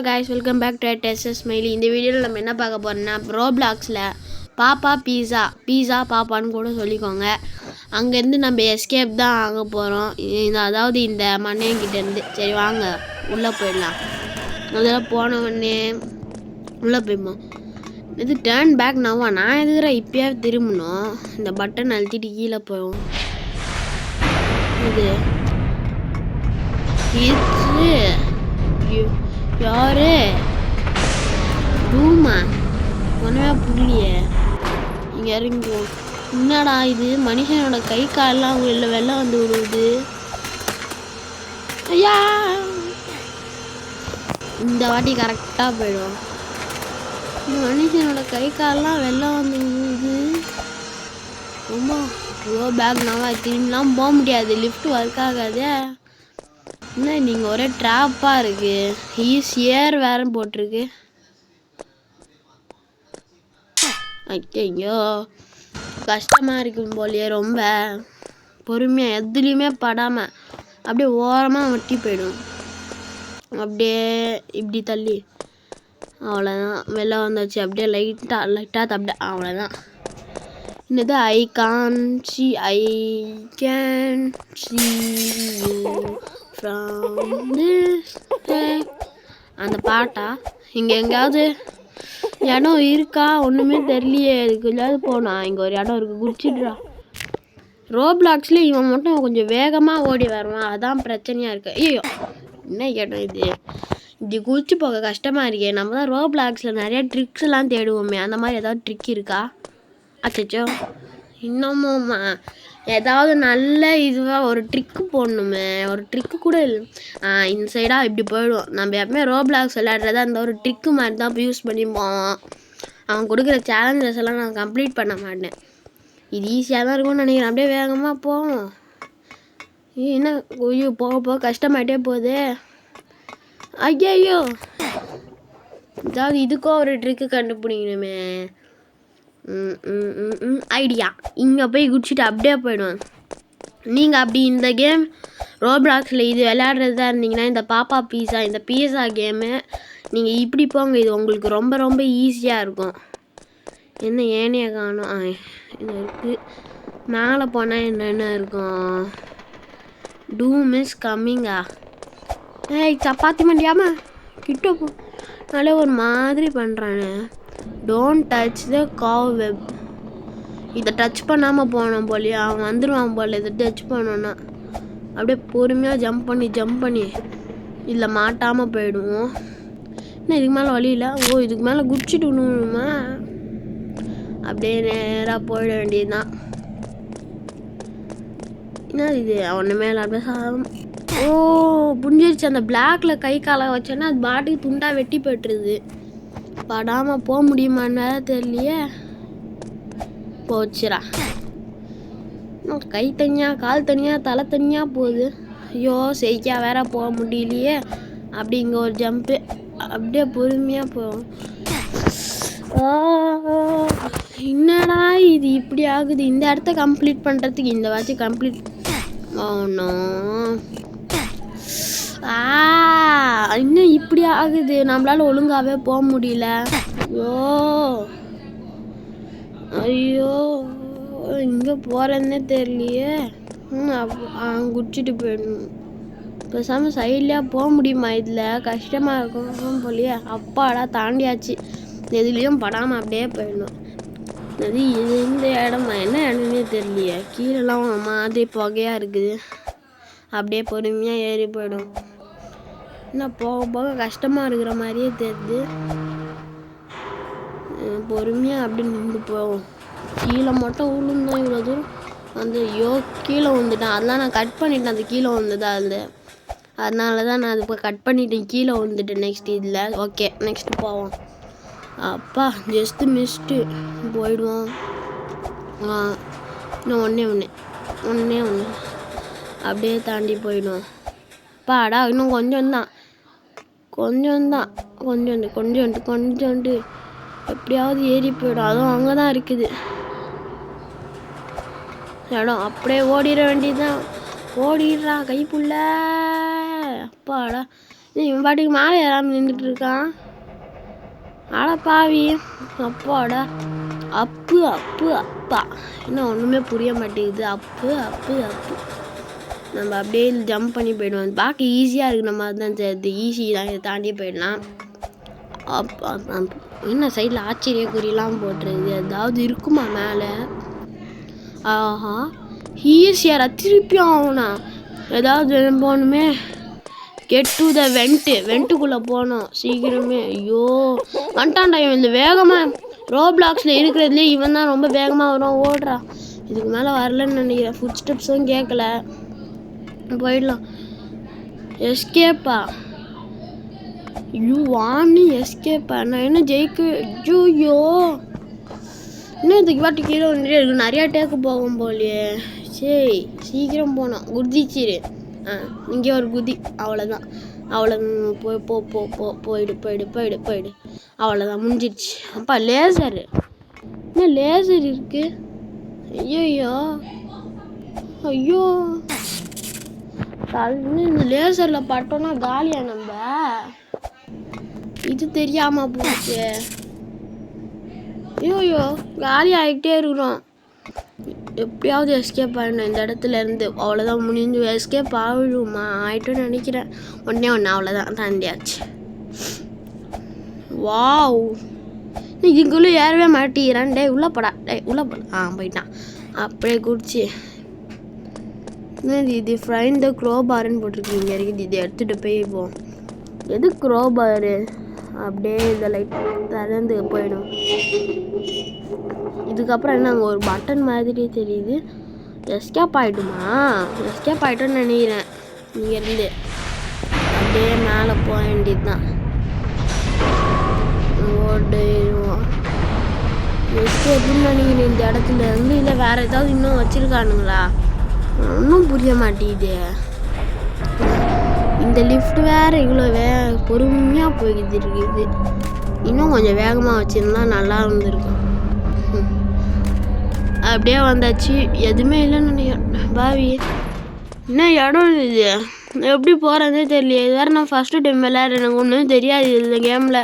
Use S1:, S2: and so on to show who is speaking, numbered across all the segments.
S1: guys, welcome back to TSS Smiley. இந்த வீடியோவில் நம்ம என்ன பார்க்க போகிறோம்னா ரோப்ளாக்ஸில் பாப்பா பீஸா பாப்பான்னு கூட சொல்லிக்கோங்க. அங்கேருந்து நம்ம எஸ்கேப் தான் ஆக போகிறோம். அதாவது இந்த மண்ணையங்கிட்டேருந்து. சரி வாங்க உள்ளே போயிடலாம். அதில் போனவொடனே உள்ளே போய்ப்போம். இது டேர்ன் பேக் நவா. நான் எதுக்குற இப்போயே திரும்பணும். இந்த பட்டன் அழுத்திட்டு கீழே போயிடும். இது யாரு ரூமா ஒன்றுமே புரியலையே. இங்கே இறங்குவோம். என்னடா இது மனுஷனோட கை காலெலாம் வெளில வந்து விடுவது. ஐயா இந்த வாட்டி கரெக்டாக போயிடும். மனுஷனோட கை காலெலாம் வெளில வந்து விடுவது. ரொம்ப பேக் நாவா திரும்பிலாம் போக முடியாது. லிஃப்ட் ஒர்க் ஆகாதே. என்ன நீங்கள் ஒரே ட்ராப்பாக இருக்குது. ஈஸியர் வேறு போட்டிருக்கு. ஐயோ கஷ்டமாக இருக்கும் போலியே. ரொம்ப பொறுமையாக எதுலேயுமே படாமல் அப்படியே ஓரமாக ஒட்டி போயிடும். அப்படியே இப்படி தள்ளி அவ்வளோதான். வெளில வந்துச்சு. அப்படியே லைட்டாக தப்பிட அவ்வளோதான். என்னது I can see you from this அந்த பாட்டா? இங்கே எங்கேயாவது இடம் இருக்கா? ஒன்றுமே தெரியலையே. இதுக்கு எங்கேயாவது போனா. இங்கே ஒரு இடம் இருக்குது. குடிச்சிடுறா. ரோப்ளாக்ஸில் இவன் மட்டும் கொஞ்சம் வேகமாக ஓடி வருவான். அதான் பிரச்சனையாக இருக்குது. ஐயோ என்ன இடம் இது? இப்படி குளிச்சு போக கஷ்டமாக இருக்கே. நம்ம தான் ரோப்ளாக்ஸில் நிறைய ட்ரிக்ஸ்லாம் தேடுவோமே. அந்த மாதிரி ஏதாவது ட்ரிக் இருக்கா? அச்சோ இன்னமும்மா ஏதாவது நல்ல இதுவாக ஒரு ட்ரிக்கு போடணுமே. ஒரு ட்ரிக்கு கூட இல்லை. இந்த சைடாக இப்படி போயிடும். நம்ம எப்பவுமே ரோப்ளாக்ஸ் விளையாடுறதா அந்த ஒரு ட்ரிக்கு மாதிரி தான் யூஸ் பண்ணி போவோம். அவன் கொடுக்குற சேலஞ்சஸ் எல்லாம் நான் கம்ப்ளீட் பண்ண மாட்டேன். இது ஈஸியாக தான் இருக்கும்னு நினைக்கிறேன். அப்படியே வேகமாக போவோம். என்ன ஐயோ போக கஷ்டமாயிட்டே போகுது. ஐயோ ஏதாவது இதுக்கும் ஒரு ட்ரிக்கு கண்டுபிடிக்கணுமே. ஐடியா. இங்கே போய் குடிச்சிட்டு அப்படியே போயிடுவாங்க. நீங்கள் அப்படி இந்த கேம் ரோப்ளாக்ஸில் இது விளையாடுறதா இருந்தீங்கன்னா இந்த பாப்பா பீஸா கேமு நீங்கள் இப்படி போங்க. இது உங்களுக்கு ரொம்ப ரொம்ப ஈஸியாக இருக்கும். என்ன ஏனைய காணும். இது இருக்குது. மேலே போனால் என்னென்ன இருக்கும்? டூம் இஸ் கம்மிங்கா. சப்பாத்தி மண்டியாமா கிட்ட போ. நல்ல ஒரு மாதிரி பண்ணுறானே. Don't touch the cobweb. இதை டச் பண்ணாமல் போனோம் போலியே. அவன் வந்துடுவான் போல. இதை டச் பண்ணோன்னா அப்படியே பொறுமையாக ஜம்ப் பண்ணி இதில் மாட்டாமல் போயிடுவோம். என்ன இதுக்கு மேலே வழி இல்லை? ஓ இதுக்கு மேலே குடிச்சிட்டு விடணுமா? அப்படியே நேராக போயிட வேண்டியதுதான். என்ன இது ஒன்று மேலே அப்படியே ஓ புரிஞ்சிருச்சு. அந்த பிளாக்ல கை காலை வச்சோன்னா அது பாட்டுக்கு துண்டாக வெட்டி போய்ட்டுருது. படாமல் போக முடியுமான்னு வேற தெரியலையே. போச்சுரா. கை தனியாக கால் தனியாக தலை தனியாக போகுது. ஐயோ செய்யா வேற போக முடியலையே. அப்படி இங்கே ஒரு ஜம்ப்பு. அப்படியே பொறுமையாக போகும். என்னடா இது இப்படி ஆகுது? இந்த இடத்த கம்ப்ளீட் பண்ணுறதுக்கு இந்த வாட்சி கம்ப்ளீட் ஆகணும். இன்னும் இப்படி ஆகுது. நம்மளால ஒழுங்காகவே போக முடியல. ஐயோ இங்கே போகிறதுனே தெரியலையே. குடிச்சிட்டு போயிடணும். பேசாமல் சைட்லேயே போக முடியுமா? இதில் கஷ்டமாக இருக்கும் போலியே. அப்பாடா தாண்டியாச்சு. எதுலேயும் படாமல் அப்படியே போயிடணும். அது இது இந்த இடமா என்ன இடம்னே தெரியலையே. கீழெல்லாம் மாதிரி புகையாக இருக்குது. அப்படியே பொறுமையாக ஏறி போயிடும். என்ன போக கஷ்டமாக இருக்கிற மாதிரியே தெரியுது. பொறுமையாக அப்படி நின்று போவோம். கீழே மட்டும் விழுந்தோம். இவ்வளோ தூரம் வந்து கீழே விழுந்துட்டேன். அதெல்லாம் நான் கட் பண்ணிட்டேன். அது கீழே விழுந்ததா அதனால தான் நான் அது இப்போ கட் பண்ணிட்டேன். கீழே விழுந்துட்டேன். நெக்ஸ்ட் இதில் ஓகே நெக்ஸ்ட் போவோம். அப்பா ஜஸ்ட்டு மிஸ்ட்டு போயிடுவோம். இன்னும் ஒன்றே அப்படியே தாண்டி போயிடுவோம். அப்பாடா இன்னும் கொஞ்சம்தான் கொஞ்சோண்டு எப்படியாவது ஏறி போயிடும். அதுவும் அங்கே தான் இருக்குது இடம். அப்படியே ஓடிட வேண்டியதுதான். ஓடிடுறா கைப்புள்ள. அப்பாடா இவன் பாட்டுக்கு மேலே ஏறாமல் நின்றுட்டு இருக்கான். ஆட பாவி அப்பாடா. அப்பு அப்பு அப்பா இன்னும் ஒன்றுமே புரிய மாட்டேங்குது. அப்பு அப்பு அப்பு. நம்ம அப்படியே ஜம்ப் பண்ணி போயிடுவோம். பார்க்க ஈஸியாக இருக்குது. நம்ம அதுதான் தெரியுது ஈஸி தான். இதை தாண்டி போயிடலாம். என்ன சைடில் ஆச்சரிய குறியெல்லாம் போட்டுருது. ஏதாவது இருக்குமா மேலே? ஆஹா ஈஸியாரா திருப்பியும் ஆகும்ண்ணா. ஏதாவது போகணுமே. கெட் டு த வெண்ட்டுக்குள்ளே போனோம் சீக்கிரமே. ஐயோ வந்துட்டான்டா இவன். இந்த வேகமாக ரோப்ளாக்ஸில் இருக்கிறதுலே இவன் தான் ரொம்ப வேகமாக வரும். ஓடுறா. இதுக்கு மேலே வரலன்னு நினைக்கிறேன். ஃபுட் ஸ்டெப்ஸும் கேட்கல. போயிடலாம். எஸ்கேப்பா? ஐயோ வான்னு எஸ்கேப்பா? நான் என்ன ஜெயிக்க? ஐயோ இன்னும் இதுக்கு பாட்டு கீழே வந்துட்டே இருக்கு. நிறையா டேக்கு போகும் போலியே. சரி சீக்கிரம் போனோம். குதிச்சிரு. இங்கே ஒரு குதி. அவ்வளோதான். அவ்வளோ போய் போ போ போ போயிடு போயிடு போயிடு போயிடு. அவ்வளோதான் முடிஞ்சிடுச்சு. அப்பா லேசரு. என்ன லேசர் இருக்கு? ஐயோ ஐயோ இந்த லேசரில் பட்டோன்னா காலியா நம்ம? இது தெரியாமல் போச்சு. ஐயோயோ காலி ஆகிட்டே இருக்கிறோம். எப்படியாவது எஸ்கேப் ஆகிடணும் இந்த இடத்துல இருந்து. அவ்வளோதான் முடிஞ்சு. எஸ்கேப் ஆகிடுமா? ஆகிட்டோன்னு நினைக்கிறேன். ஒன்றே அவ்வளோதான் தாண்டியாச்சு. வாவ் இதுக்குள்ளே ஏறவே மாட்டேங்கிறான். டே உள்ளே போடா. டே உள்ளே போடா. போயிட்டான். அப்படியே குடிச்சு. இது ஃப்ரைண்ட் த க்ரோபாருன்னு போட்டிருக்கீங்க இருக்குது. இதை எடுத்துகிட்டு போய்ப்போம். எது க்ரோபாரு? அப்படியே இந்த லைட் திறந்து போயிடும். இதுக்கப்புறம் என்ன அங்கே ஒரு பட்டன் மாதிரி தெரியுது. எஸ்கேப் ஆகிட்டுமா? எஸ்கேப் ஆகிட்டோன்னு நினைக்கிறேன். இங்கேருந்து அப்படியே மேலே போக வேண்டியது தான். ஓடுவோம். எஸ்கேப்னு நினைக்கிறேன் இந்த இடத்துல இருந்து. இல்லை வேறு ஏதாவது இன்னும் வச்சுருக்கானுங்களா? ஒன்றும் புரிய மாட்டேங்குது. இந்த லிஃப்ட் வேறு இவ்வளோ பொறுமையாக போய்கிட்டு இருக்குது. இன்னும் கொஞ்சம் வேகமாக வச்சுருந்தா நல்லா இருந்திருக்கும். அப்படியே வந்தாச்சு. எதுவுமே இல்லைன்னு நினைக்கிறேன். பாவி என்ன இடம் இது? எப்படி போகிறதே தெரியல. இது வேறு நான் ஃபஸ்ட்டு டைம் விளையாடுறேன். எனக்கு ஒன்றும் தெரியாது இந்த கேமில்.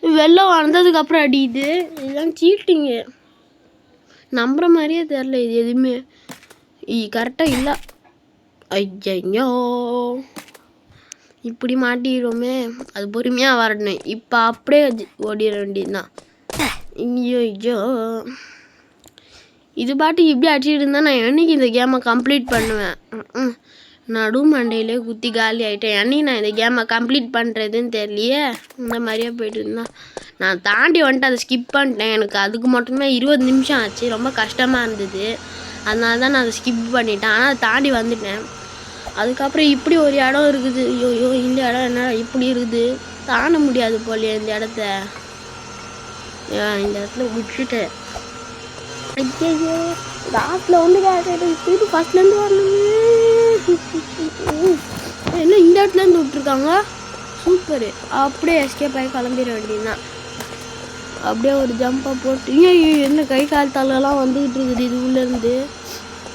S1: வெள்ளம் வந்ததுக்கப்புறம் அடிக்குது. இதெல்லாம் சீட்டிங்கு. நம்புகிற மாதிரியே தெரில இது எதுவுமே. கரெக்டாக இல்லை. ஐயோ இப்படி மாட்டிடுவோமே. அது பொறுமையாக வரணும். இப்போ அப்படியே ஓடிட வேண்டியதுதான். ஐயோ இது பாட்டு இப்படி அடிச்சுட்டு இருந்தால் நான் என்னைக்கு இந்த கேமை கம்ப்ளீட் பண்ணுவேன்? நடு மண்டையிலே குத்தி காலி ஆகிட்டேன். என்னைக்கு நான் இந்த கேமை கம்ப்ளீட் பண்ணுறதுன்னு தெரியலையே. இந்த மாதிரியே போய்ட்டு இருந்தான். நான் தாண்டி வந்துட்டு அதை ஸ்கிப் பண்ணிட்டேன். எனக்கு அதுக்கு மட்டுமே 20 நிமிஷம் ஆச்சு. ரொம்ப கஷ்டமாக இருந்தது. அதனால தான் நான் அதை ஸ்கிப் பண்ணிட்டேன். ஆனால் அதை தாண்டி வந்துட்டேன். அதுக்கப்புறம் இப்படி ஒரு இடம் இருக்குது. ஐயோ இந்த இடம் என்ன இப்படி இருக்குது? தாண்ட முடியாது போலையே இந்த இடத்த. இந்த இடத்துல விட்டுட்டேன். ஐயோ லாஸ்ட்டில் வந்து திருப்பி ஃபஸ்ட்லேருந்து வரணுமே. என்ன இந்த இடத்துலேருந்து விட்டுருக்காங்க? சூப்பரு. அப்படியே எஸ்கேப் ஆகி கிளம்பிட வேண்டியதுதான். அப்படியே ஒரு ஜம்ப்பாக போட்டு என்ன கை கால் தள்ளலாம் வந்துக்கிட்டு இருக்குது. இது உள்ளேருந்து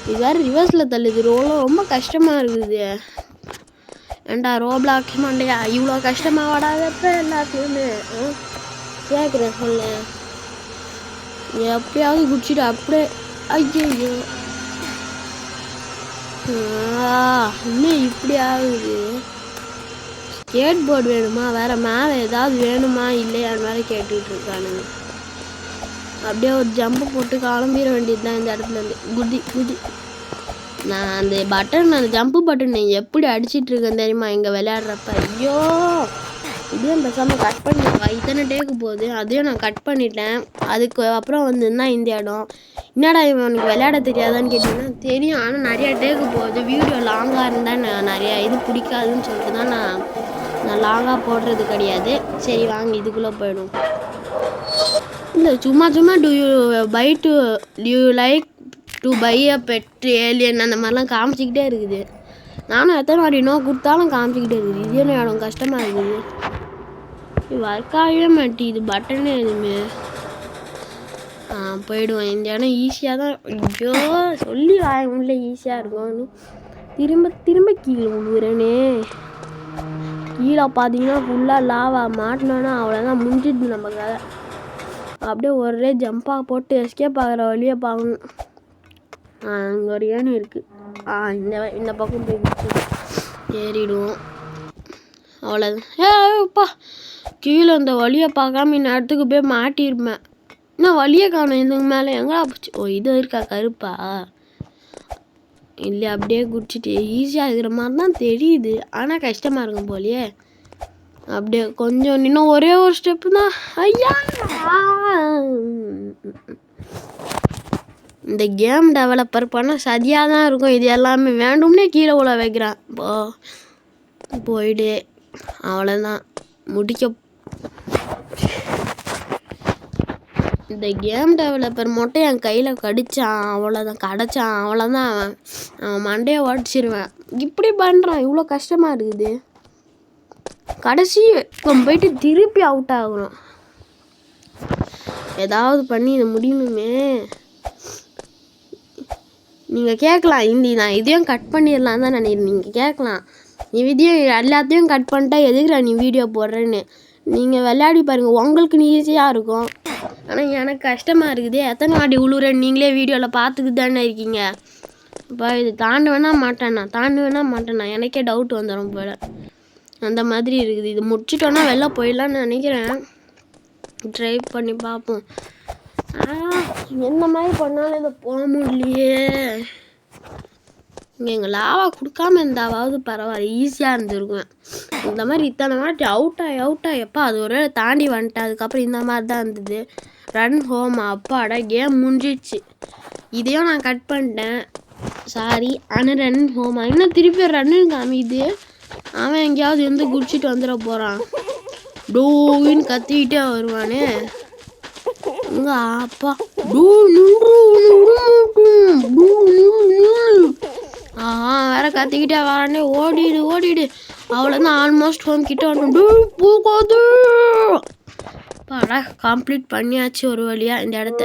S1: இது வேறு ரிவர்ஸில் தள்ளுது. ரொம்ப கஷ்டமாக இருக்குது. ஏண்டா ரோப்ளாக்ஸ் மண்டையா இவ்வளோ கஷ்டமாக வராதப்ப எல்லாத்தையுமே கேட்குறேன் சொல்லு. எப்படியாவது குடிச்சிட்டு அப்படியே. ஐயோ இன்னும் இப்படி ஆகுது. ஸ்கேட் போர்டு வேணுமா? வேறு மேலே ஏதாவது வேணுமா இல்லையான்னு வேறு கேட்டுக்கிட்டு இருக்கானுங்க. அப்படியே ஒரு ஜம்பு போட்டு கிளம்பிட வேண்டியது தான் இந்த இடத்துலேருந்து. குதி. நான் அந்த பட்டன் அந்த ஜம்பு பட்டன் எப்படி அடிச்சிட்டு இருக்கேன் தெரியுமா இங்கே விளையாடுறப்ப? ஐயோ இதுவும் பேசாமல் கட் பண்ணிடுவா. இத்தனை டேக்கு போகுது. அதையும் நான் கட் பண்ணிட்டேன். அதுக்கு அப்புறம் வந்துன்னா இந்த இடம் என்னடா இவனுக்கு விளையாட தெரியாதான்னு கேட்டிங்கன்னா தெரியும். ஆனால் நிறையா டேக்கு போகுது. வீடியோ லாங்காக இருந்தால் நான் நிறையா இது பிடிக்காதுன்னு சொல்லிட்டு தான் நான் லாங்காக போடுறது கிடையாது. சரி வாங்க இதுக்குள்ளே போயிடும். இல்லை சும்மா do you like to buy a pet alien அந்த மாதிரிலாம் காமிச்சிக்கிட்டே இருக்குது. நானும் எத்தனை வாட்டி நோ கொடுத்தாலும் காமிச்சிக்கிட்டே இருக்குது. இது என்ன இடம் கஷ்டமாக இருக்குது. ஒர்க் ஆகவே மாட்டேங்குது பட்டனே எதுவுமே. போயிடுவோம். இந்த இடம் ஈஸியாக தான். ஐயோ சொல்லி வாங்கல ஈஸியாக இருக்கும்னு திரும்ப கீழே விழுவுறேனே. கீழே பார்த்தீங்கன்னா ஃபுல்லாக லாவா மாட்டினோன்னா அவ்வளோதான் முடிஞ்சிடுது நம்ம கதை. அப்படியே ஒரே ஜம்பாக போட்டு எஸ்கேப் ஆகிற வழியை பார்க்கணும். அங்கே ஒரு ஏணி இருக்குது. இந்த பக்கம் போய் ஏறிடுவோம். அவ்வளோதான். ஏப்பா கீழே இந்த வழியை பார்க்காம இந்த இடத்துக்கு போய் மாட்டிருப்பேன். இன்னும் வழியை காணும். இதுக்கு மேலே எங்கடா போச்சு? ஓ இது இருக்கா கருப்பா? இல்லை அப்படியே குடிச்சிட்டு ஈஸியாக இருக்கிற மாதிரி தான் தெரியுது. ஆனால் கஷ்டமாக இருக்கும் போலியே. அப்படியே கொஞ்சம் இன்னும் ஒரே ஒரு ஸ்டெப்பு தான். ஐயா இந்த கேம் டெவலப்பர் பண்ண சரியாக தான் இருக்கும். இது எல்லாமே வேண்டும்னே கீழே உள்ள வைக்கிறான். போயிடு. அவ்வளோதான் முடிக்க. இந்த கேம் டெவலப்பர் மட்டும் என் கையில் கடிச்சான் அவ்வளோதான். அவ்வளோதான். அவன் மண்டையை உடச்சிருவேன். இப்படி பண்ணுறான். இவ்வளோ கஷ்டமாக இருக்குது. கடைசி போயிட்டு திருப்பி அவுட் ஆகணும். ஏதாவது பண்ணி இதை முடியணுமே. நீங்கள் கேட்கலாம் நான் இதையும் கட் பண்ணிடலாம் தான் நீங்கள் கேட்கலாம். நீ எல்லாத்தையும் கட் பண்ணிட்டா எதுக்குறா நீ வீடியோ போடுறேன்னு. நீங்கள் விளையாடி பாருங்கள். உங்களுக்கு ஈஸியாக இருக்கும். ஆனால் எனக்கு கஷ்டமாக இருக்குது. எத்தனை வாட்டி உழுவுறேன்னு நீங்களே வீடியோவில் பார்த்துக்கிட்டு தானே இருக்கீங்க. இப்போ இது தாண்டுவேனா மாட்டேனா எனக்கே டவுட் வந்துடும் போல். அந்த மாதிரி இருக்குது. இது முடிச்சிட்டோன்னா வெளில போயிடலான்னு நினைக்கிறேன். ட்ரை பண்ணி பார்ப்போம். என்ன மாதிரி பண்ணாலும் இதை போக முடியலையே. இங்கே எங்கள் லாவா கொடுக்காம இருந்தாவது பரவாயில்ல, ஈஸியாக இருந்திருக்கும். இந்த மாதிரி இத்தனை வாட்டி அவுட்டா எப்போ அது ஒரு தாண்டி வந்துட்டேன். அதுக்கப்புறம் இந்த மாதிரி தான் இருந்தது. Run home. அப்பாடா கேம் முடிஞ்சிச்சு. இதையும் நான் கட் பண்ணிட்டேன். சாரி. ஆனால் ரன் ஹோமா இன்னும் திருப்பி ரன்னு காமிது. அவன் எங்கேயாவது வந்து குடிச்சிட்டு வந்துட போகிறான். டூன்னு கத்திக்கிட்டே வருவானே. உங்க அப்பா வேற கத்திக்கிட்டே வரானே. ஓடிடு. அவ்வளோதான். ஆல்மோஸ்ட் ஹோம் கிட்ட வந்து போகாது. பாடா கம்ப்ளீட் பண்ணியாச்சு ஒரு வழியாக இந்த இடத்த.